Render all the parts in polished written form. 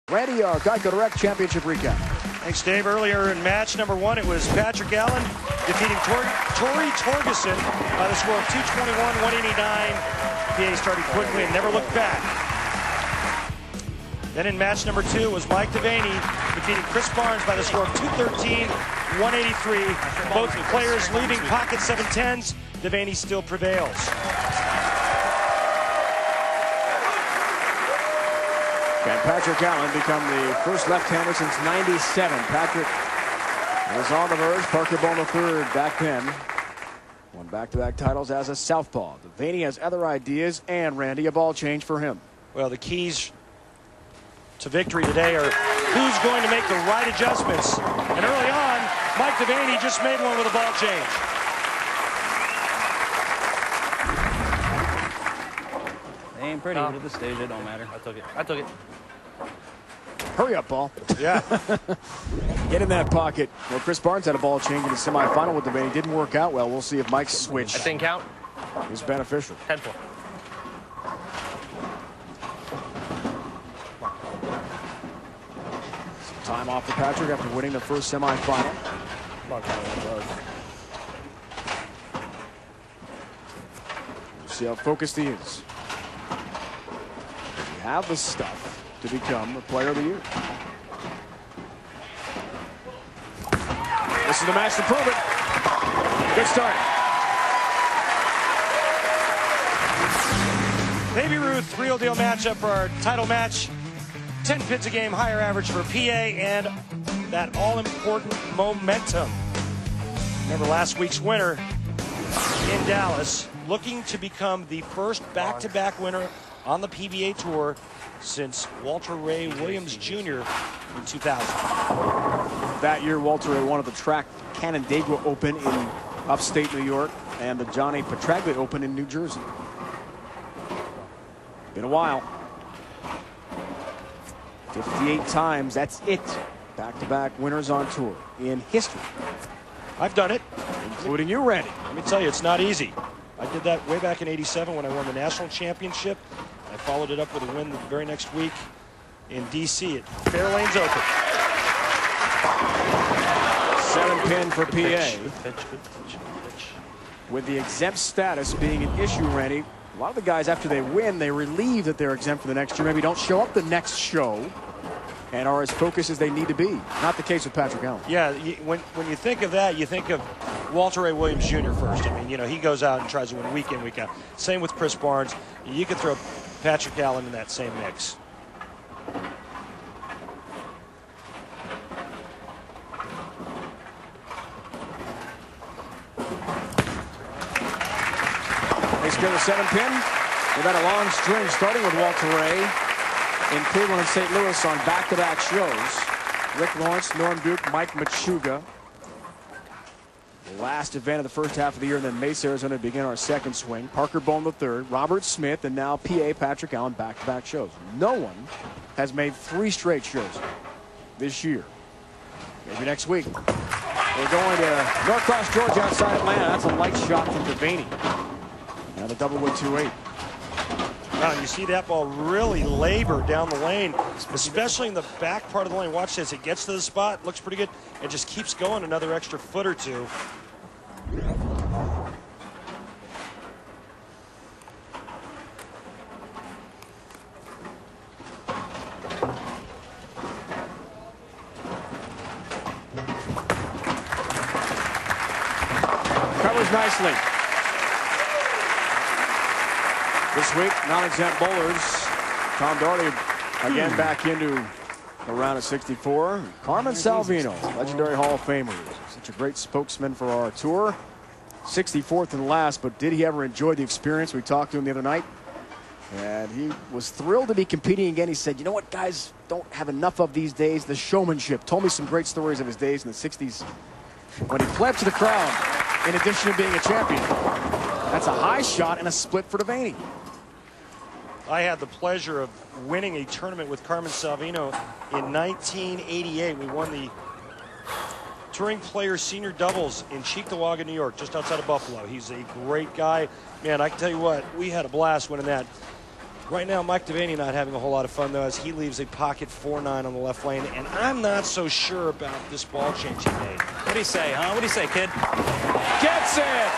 Randy, our Geico Direct Championship recap. Thanks, Dave. Earlier in match number 1, it was Patrick Allen defeating Tori Torgerson by the score of 221-189. PBA started quickly and never looked back. Then in match number 2 was Mike Devaney defeating Chris Barnes by the score of 213-183. Both players leaving pocket 7-10s. Devaney still prevails. Can Patrick Allen become the first left-hander since '97? Patrick was on the verge. Parker Bone III back then. Won back-to-back titles as a southpaw. Devaney has other ideas, and Randy, a ball change for him. Well, the keys to victory today are who's going to make the right adjustments. And early on, Mike Devaney just made one with a ball change. They ain't pretty, but at this stage, it don't matter. I took it. Hurry up, ball. Yeah. Get in that pocket. Well, Chris Barnes had a ball change in the semifinal with Devaney. Didn't work out well. We'll see if Mike's switch That didn't count. is beneficial. 10-4. Some time off for Patrick after winning the first semifinal. We'll see how focused he is. You have the stuff to become the player of the year. This is the match to prove it. Good start. Baby Ruth, real deal matchup for our title match. 10 pins a game, higher average for PA, and that all-important momentum. Remember last week's winner in Dallas, looking to become the first back-to-back winner on the PBA Tour since Walter Ray Williams Jr. in 2000. That year, Walter Ray won at the track Canandaigua Open in upstate New York and the Johnny Petraglia Open in New Jersey. Been a while. 58 times, that's it. Back-to-back winners on tour in history. I've done it. Including you, Randy. Let me tell you, it's not easy. I did that way back in '87 when I won the national championship. I followed it up with a win the very next week in D.C. at Fairlanes Open. 7-pin for PA. Good pitch. With the exempt status being an issue, Randy, a lot of the guys, after they win, they relieve that they're exempt for the next year. Maybe don't show up the next show and are as focused as they need to be. Not the case with Patrick Allen. Yeah, when you think of that, you think of Walter Ray Williams Jr. first. I mean, you know, he goes out and tries to win week in, week out. Same with Chris Barnes. You could throw Patrick Allen in that same mix. They secure the 7-pin. They've had a long string starting with Walter Ray in Cleveland and St. Louis on back-to-back shows. Rick Lawrence, Norm Duke, Mike Machuga. The last event of the first half of the year, and then Mesa, Arizona, to begin our second swing. Parker Bone III, Robert Smith, and now PA Patrick Allen back-to-back shows. No one has made 3 straight shows this year. Maybe next week. We're going to Norcross, Georgia, outside Atlanta. That's a light shot from Devaney. Now the double with 2-8. Wow, and you see that ball really labor down the lane, especially in the back part of the lane. Watch this. It gets to the spot, looks pretty good, and just keeps going another extra foot or two. Covers nicely. This week, non-exempt bowlers. Tom Doherty again back into a round of 64. Carmen Salvino, legendary Hall of Famer. Such a great spokesman for our tour. 64th and last, but did he ever enjoy the experience? We talked to him the other night, and he was thrilled to be competing again. He said, you know what guys don't have enough of these days? The showmanship. Told me some great stories of his days in the 60s when he pled to the crowd in addition to being a champion. That's a high shot and a split for Devaney. I had the pleasure of winning a tournament with Carmen Salvino in 1988. We won the Touring Players Senior Doubles in Cheektowaga, New York, just outside of Buffalo. He's a great guy. Man, I can tell you what, we had a blast winning that. Right now, Mike Devaney not having a whole lot of fun, though, as he leaves a pocket 4-9 on the left lane, and I'm not so sure about this ball change he made. What do you say, huh? What do you say, kid? Gets it!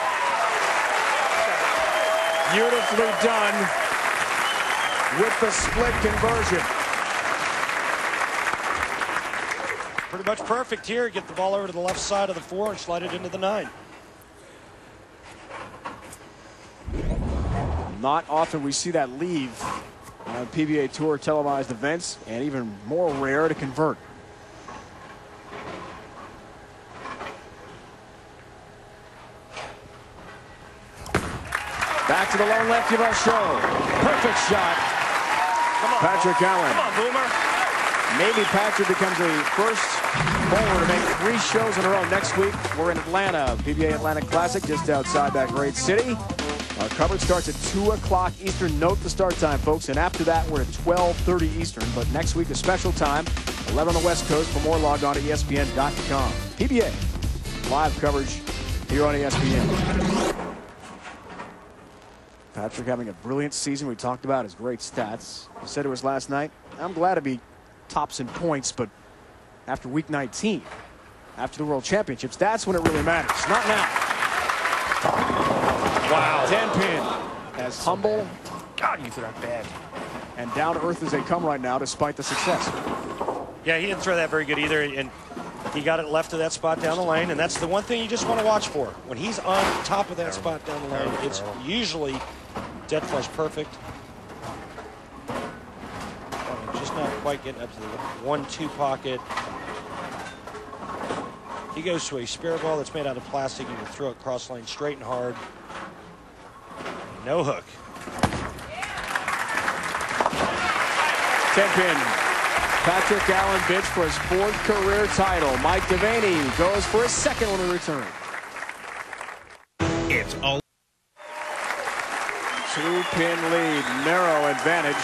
Beautifully done with the split conversion. Pretty much perfect here. Get the ball over to the left side of the 4 and slide it into the 9. Not often we see that leave on PBA Tour televised events, and even more rare to convert. Back to the lone lefty of our show. Perfect shot. Come on, Patrick Allen. Come on, Boomer. Maybe Patrick becomes the first bowler to make 3 shows in a row. Next week, we're in Atlanta, PBA Atlanta Classic, just outside that great city. Our coverage starts at 2 o'clock Eastern. Note the start time, folks. And after that, we're at 12:30 Eastern. But next week, a special time, 11 on the West Coast. For more, log on to ESPN.com. PBA, live coverage here on ESPN. Patrick having a brilliant season. We talked about his great stats. I said it was last night. I'm glad to be tops in points, but after week 19, after the World Championships, that's when it really matters. Not now. Wow. 10-pin. As humble. God, you threw that bad. And down to earth as they come right now, despite the success. Yeah, he didn't throw that very good either, and he got it left to that spot down the lane, and that's the one thing you just want to watch for. When he's on top of that spot down the lane, it's usually dead flush perfect. Just not quite getting up to the 1-2 pocket. He goes to a spare ball that's made out of plastic. You can throw it cross lane straight and hard. No hook. 10-pin. Patrick Allen bids for his 4th career title. Mike Devaney goes for his 2nd when we return. It's all 2-pin lead, narrow advantage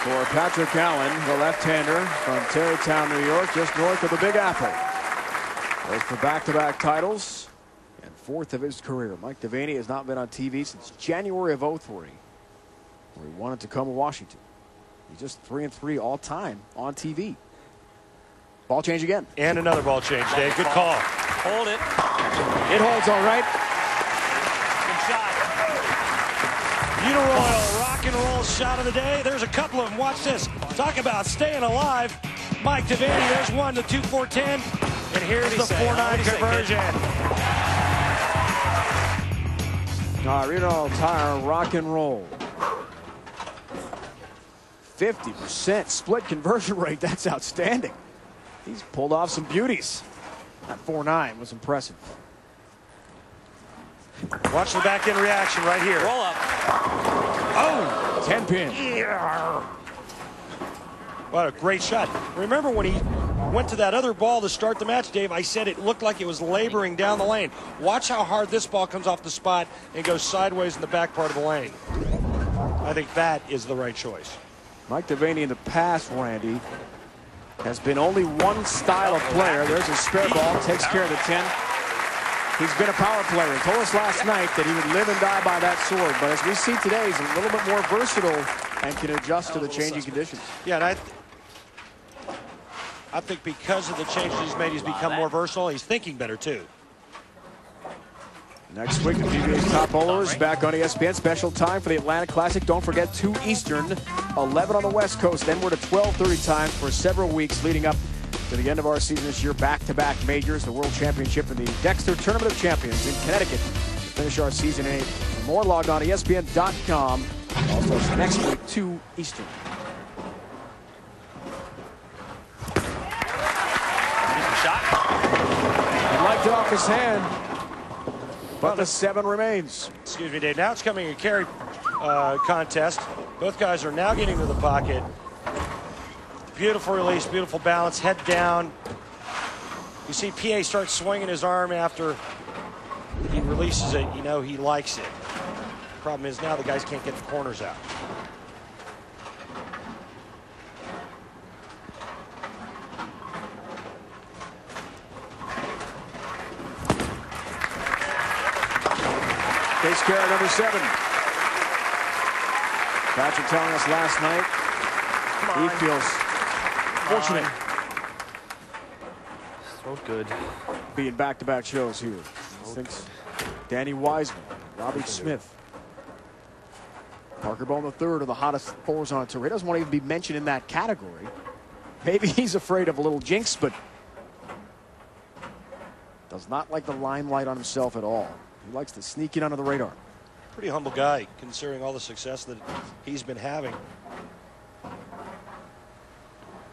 for Patrick Allen, the left-hander from Tarrytown, New York, just north of the Big Apple. Goes for back-to-back titles and 4th of his career. Mike Devaney has not been on TV since January of '03, where he won at Tacoma, Washington. He's just 3-3 all time on TV. Ball change again. And another ball change, Dave. Good call. Hold it. It holds all right. Good shot. Uniroyal rock and roll shot of the day. There's a couple of them. Watch this. Talk about staying alive. Mike Devaney, there's one, the 2-4-10. And here's the 4-9 conversion. Reno Tire rock and roll. 50% split conversion rate. That's outstanding. He's pulled off some beauties. That 4-9 was impressive. Watch the back end reaction right here. Roll up. Oh! 10-pin. What a great shot. Remember when he went to that other ball to start the match, Dave, I said it looked like it was laboring down the lane. Watch how hard this ball comes off the spot and goes sideways in the back part of the lane. I think that is the right choice. Mike Devaney in the past, Randy, has been only one style of player. There's a spare ball, takes care of the 10. He's been a power player. He told us last night that he would live and die by that sword. But as we see today, he's a little bit more versatile and can adjust to the changing conditions. Yeah, and I think because of the changes he's made, he's become more versatile. He's thinking better, too. Next week, the PBA's top bowlers back on ESPN. Special time for the Atlanta Classic. Don't forget, 2 Eastern, 11 on the West Coast. Then we're to 12:30 time for several weeks leading up to the end of our season this year. Back-to-back majors, the World Championship and the Dexter Tournament of Champions in Connecticut to finish our season 8. For more, log on to ESPN.com. Also, next week, 2 Eastern. Shot. He liked it off his hand, but the 7 remains. Excuse me, Dave. Now it's coming a carry contest. Both guys are now getting to the pocket. Beautiful release, beautiful balance, head down. You see PA starts swinging his arm after he releases it. You know he likes it. Problem is now the guys can't get the corners out. Takes care of number 7. Patrick telling us last night he feels fortunate So good. being back-to-back shows here. He thinks Danny Wiseman, Robbie Smith, Parker Bowman III are the hottest fours on tour. He doesn't want to even be mentioned in that category. Maybe he's afraid of a little jinx, but does not like the limelight on himself at all. He likes to sneak in under the radar. Pretty humble guy, considering all the success that he's been having.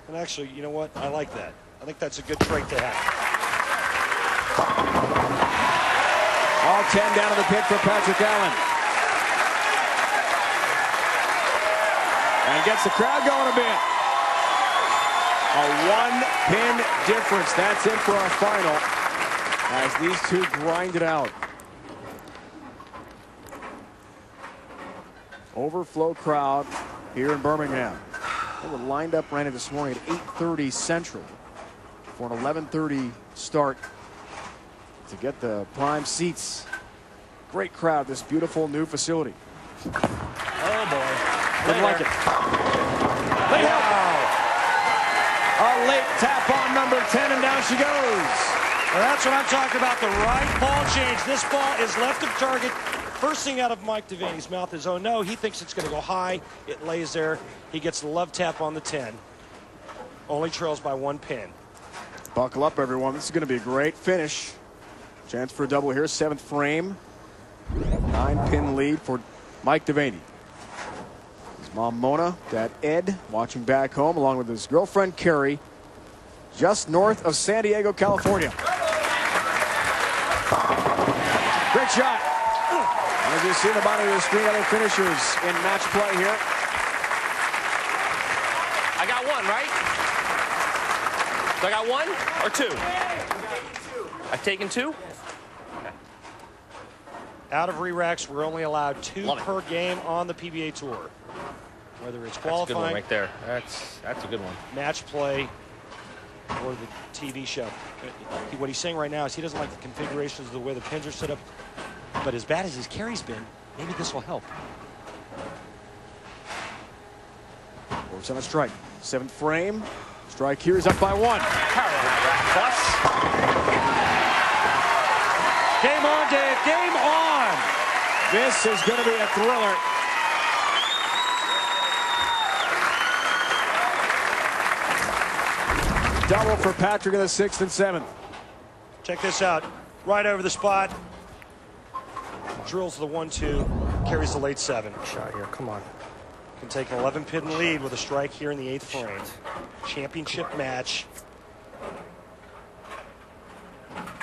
And actually, you know what? I like that. I think that's a good trait to have. All 10 down to the pit for Patrick Allen. And gets the crowd going a bit. A 1-pin difference. That's it for our final as these two grind it out. Overflow crowd here in Birmingham. They were lined up running this morning at 8:30 Central for an 11:30 start to get the prime seats. Great crowd, this beautiful new facility. Oh boy. Didn't like it. Wow. A late tap on number 10, and down she goes. Well, that's what I'm talking about, the right ball change. This ball is left of target. First thing out of Mike Devaney's mouth is, oh no, he thinks it's going to go high. It lays there. He gets the love tap on the 10. Only trails by 1 pin. Buckle up, everyone. This is going to be a great finish. Chance for a double here, 7th frame. 9-pin lead for Mike Devaney. His mom, Mona, dad, Ed, watching back home, along with his girlfriend, Carrie, just north of San Diego, California. Great shot. As you see in the bottom of the screen, other finishers in match play here. I got one, right? So I got 1 or 2? I've taken 2? Out of re-racks, we're only allowed 2 per game on the PBA Tour. Whether it's That's a good one qualifying, right there. That's a good one. match play, or the TV show. What he's saying right now is he doesn't like the configurations of the way the pins are set up. But as bad as his carry's been, maybe this will help. Works on a strike. 7th frame. Strike here is up by 1. Plus. Game on, Dave. Game on. This is going to be a thriller. Double for Patrick in the 6th and 7th. Check this out. Right over the spot. Drills the 1-2. Carries the late 7. Shot here. Come on. Can take an 11-pin lead with a strike here in the 8th frame. Championship match.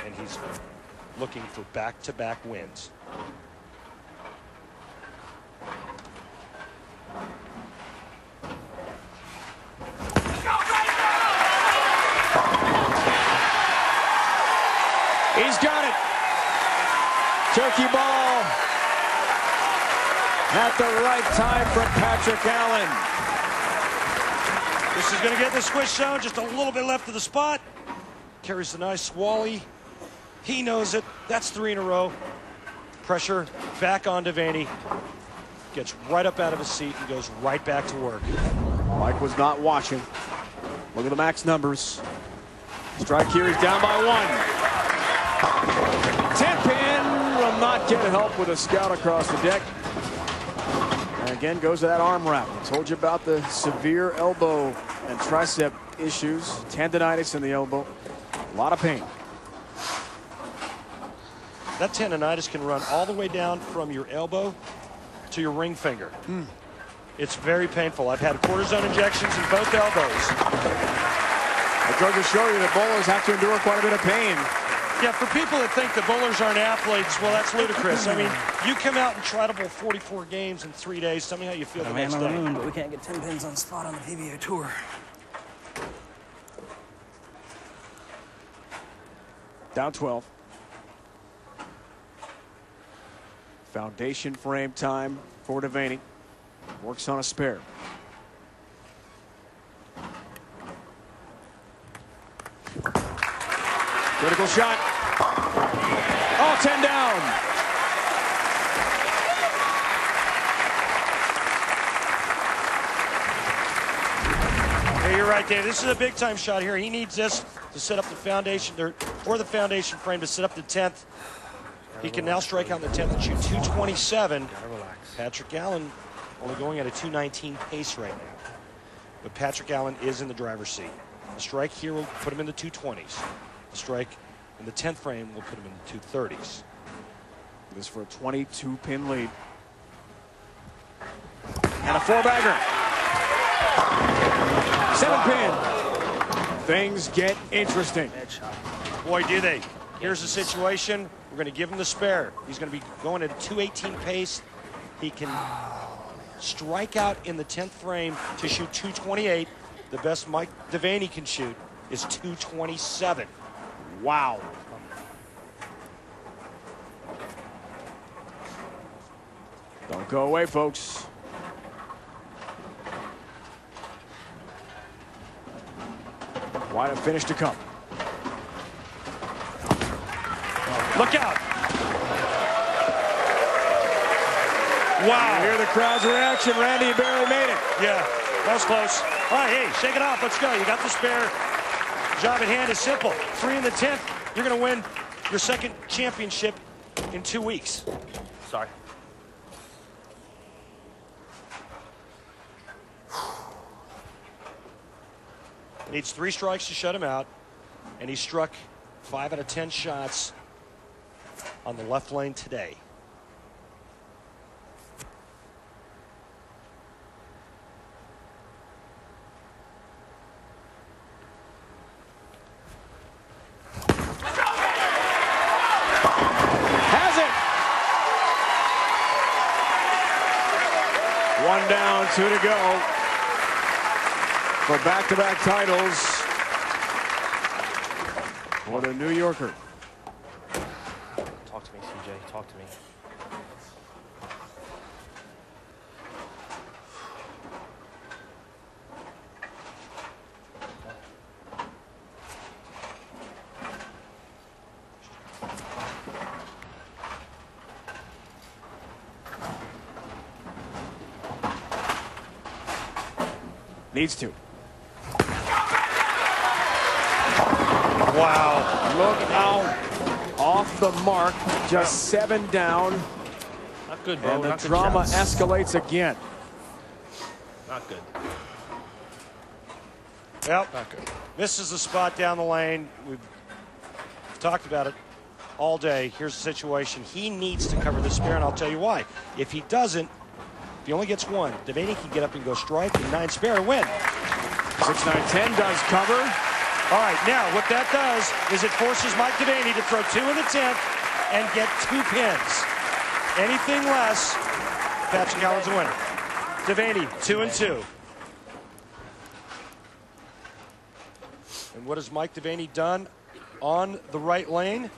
And he's looking for back-to-back wins. He's got it. Turkey ball at the right time from Patrick Allen. This is going to get in the squish zone. Just a little bit left of the spot. Carries the nice Wally. He knows it. That's 3 in a row. Pressure back on Devaney. Gets right up out of his seat and goes right back to work. Mike was not watching. Look at the max numbers. Strike here, he's down by 1. 10-pin will not get help with a scout across the deck. And again, goes to that arm wrap. I told you about the severe elbow and tricep issues. Tendonitis in the elbow. A lot of pain. That tendonitis can run all the way down from your elbow to your ring finger. It's very painful. I've had cortisone injections in both elbows. It goes to show you that bowlers have to endure quite a bit of pain. Yeah, for people that think that bowlers aren't athletes, well, that's ludicrous. I mean, you come out and try to bowl 44 games in 3 days. Tell me how you feel the next day. But we can't get 10 pins on spot on the PBA Tour. Down 12. Foundation frame time for Devaney. Works on a spare. Critical shot. All 10 down. you're right, Dave. This is a big-time shot here. He needs this to set up the foundation, or for the foundation frame to set up the 10th. He can now strike out in the 10th and shoot 227. Patrick Allen only going at a 219 pace right now. But Patrick Allen is in the driver's seat. The strike here will put him in the 220s. The strike in the 10th frame will put him in the 230s. This for a 22-pin lead. And a four-bagger. 7-pin. Things get interesting. Boy, do they. Here's the situation. We're going to give him the spare. He's going to be going at a 218 pace. He can strike out in the 10th frame to shoot 228. The best Mike Devaney can shoot is 227. Wow. Don't go away, folks. Why a finish to come. Look out. Wow. You hear the crowd's reaction. Randy barely made it. Yeah, that was close. All right, hey, shake it off. Let's go. You got the spare. Job at hand is simple. 3 in the 10th. You're going to win your second championship in 2 weeks. Sorry. Needs 3 strikes to shut him out, and he struck 5 out of 10 shots on the left lane today. Has it. 1 down, 2 to go. For back-to-back titles for the New Yorker. Talk to me, CJ. Talk to me. Needs to. Wow. Look out. Off the mark. Just 7 down. Not good, bro. And the Not good drama shots. escalates again. Not good. Well, Not good. misses the spot down the lane. We've talked about it all day. Here's the situation. He needs to cover the spare, and I'll tell you why. If he doesn't, if he only gets 1, Devaney can get up and go strike and 9 spare and win. 6-9-10 does cover. All right, now what that does is it forces Mike Devaney to throw 2 in the 10th and get 2 pins. Anything less, Patrick Allen's a winner. Devaney, 2 and 2. And what has Mike Devaney done on the right lane?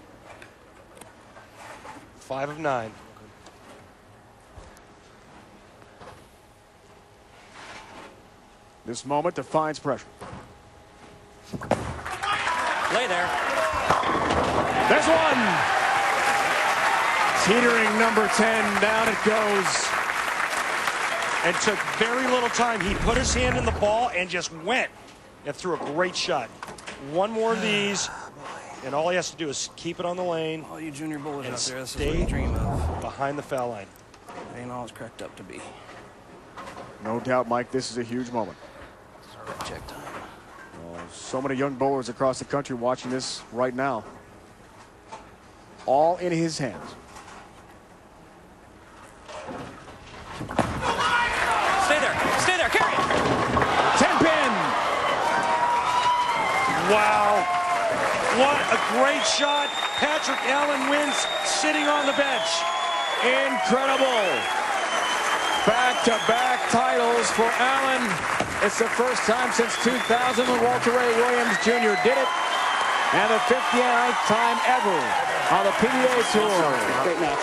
5 of 9. This moment defines pressure. Lay there. There's 1. Teetering number 10. Down it goes. And took very little time. He put his hand in the ball and just went and threw a great shot. 1 more of these, and all he has to do is keep it on the lane. All you junior bowlers And out there, this is stay what you dream of. behind the foul line. It ain't all it's cracked up to be. No doubt, Mike, this is a huge moment. Check time. So many young bowlers across the country watching this right now. All in his hands. Stay there. Stay there. Carry it. 10-pin. Wow. What a great shot. Patrick Allen wins sitting on the bench. Incredible. Back-to-back titles for Allen. It's the first time since 2000 when Walter Ray Williams Jr. did it. And the 59th time ever on the PBA Tour. Great match.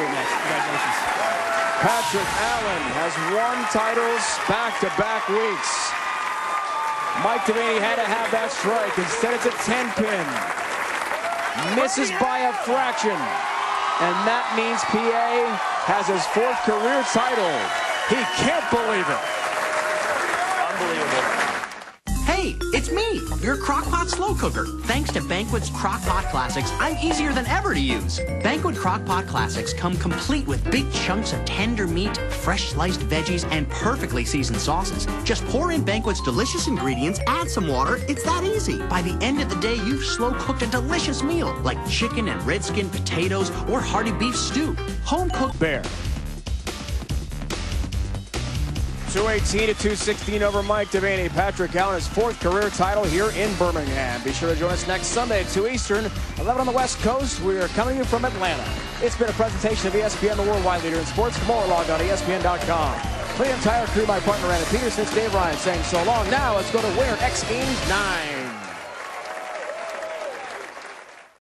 Great match. Congratulations. Patrick Allen has won titles back-to-back weeks. Mike Devaney had to have that strike. Instead, it's a 10-pin. Misses by a fraction. And that means PA has his 4th career title. He can't believe it. Unbelievable. It's me, your Crock-Pot slow cooker. Thanks to Banquet's Crock-Pot Classics, I'm easier than ever to use. Banquet Crock-Pot Classics come complete with big chunks of tender meat, fresh sliced veggies, and perfectly seasoned sauces. Just pour in Banquet's delicious ingredients, add some water, it's that easy. By the end of the day, you've slow cooked a delicious meal, like chicken and red skin potatoes or hearty beef stew. Home cooked Bear. 218 to 216 over Mike Devaney. Patrick Allen, his 4th career title here in Birmingham. Be sure to join us next Sunday at 2 Eastern, 11 on the West Coast. We are coming in from Atlanta. It's been a presentation of ESPN, the worldwide leader in sports. For more, log on to ESPN.com. For the entire crew, my partner, Anna Peterson, it's Dave Ryan saying so long. Now let's go to Winter X Games 9.